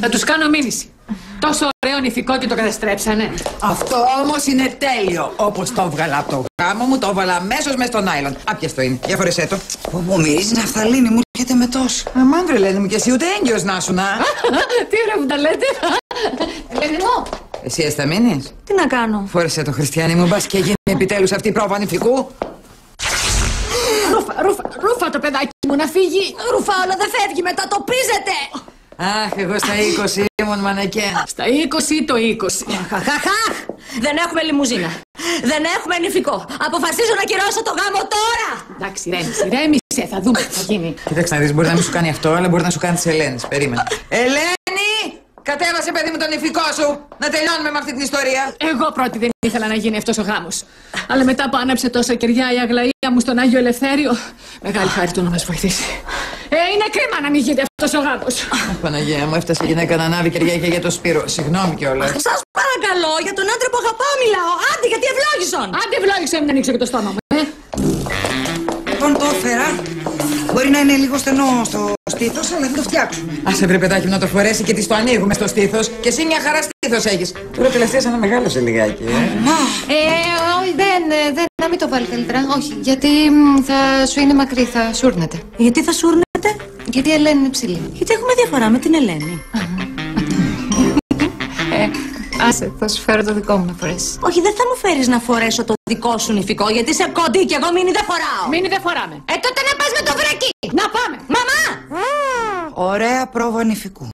Θα τους κάνω μήνυση. Τόσο ωραίο νηφικό και το καταστρέψανε. Αυτό όμως είναι τέλειο. Όπως το έβγαλα από το γάμο μου, το έβαλα αμέσως μες στο νάιλον. Άπιαστο είναι. Για φορεσέ το. Πω μυρίζει ναφθαλίνη, μου έρχεται με τόσο. Αμάν βρε Ελένη μου, και εσύ ούτε έγκυος να σου να. Τι ωραία που τα λέτε. Ελένη μου. Εσύ έσταμίνεις. Τι να κάνω. Φόρεσε το Χριστιανή μου, μπας και γίνει επιτέλους αυτή η πρόβα νηφικού. Ρούφα το παιδάκι μου να φύγει. Ρουφάολα δεν φεύγει, μετατοπίζεται. Αχ, εγώ στα 20 ήμουν μανεκέν. Στα 20 το 20. Χαχαχαχ. Δεν έχουμε λιμουζίνα. Δεν έχουμε νηφικό. Αποφασίζω να κυρώσω το γάμο τώρα. Εντάξει, ηρέμησε, θα δούμε τι θα γίνει. Κοίταξε να δεις, μπορεί να μην σου κάνει αυτό, αλλά μπορεί να σου κάνει της Ελένης. Περίμενε. Ελένη! Κατέβασε, παιδί μου, τον νηφικό σου! Να τελειώνουμε με αυτή την ιστορία. Εγώ πρώτη δεν ήθελα να γίνει αυτός ο γάμος. Αλλά μετά που άναψε τόσα κεριά η Αγλαία μου στον Άγιο Ελευθέριο, μεγάλη χάρη του να μας βοηθήσει. Είναι κρίμα να μην γίνεται αυτός ο γάμος. Παναγία μου, έφτασε η γυναίκα να ανάβει κεριά και για το Σπύρο. Συγγνώμη κιόλας. Σας παρακαλώ, για τον άντρα που αγαπάω μιλάω. Άντε, γιατί ευλόγησον. Άντε ευλόγησον, μην ανοίξω και το στόμα μου. Λοιπόν, το έφερα. Μπορεί να είναι λίγο στενό στο στήθος, αλλά θα το φτιάξουμε. Άσε βρε παιδάκι μου να το φορέσει και της το ανοίγουμε στο στήθος. Και εσύ μια χαρά στήθος έχεις. Τώρα τελευταία σαν να μεγάλωσε λιγάκι, Δεν, να μην το βάλει καλύτερα. Όχι, γιατί θα σου είναι μακρύ, θα σούρνεται. Γιατί θα σούρνετε. Γιατί η Ελένη είναι ψηλή. Γιατί έχουμε διαφορά με την Ελένη. Άσε, θα σου φέρω το δικό μου να φορέσει. Όχι, δεν θα μου φέρεις να φορέσω το δικό σου νηφικό, γιατί είσαι κοντή και εγώ μήνυ δεν φοράω. Μήνυ δεν φοράμε. Τότε να πας με το βρακί. Να πάμε. Μαμά! Ωραία πρόβα νηφικού.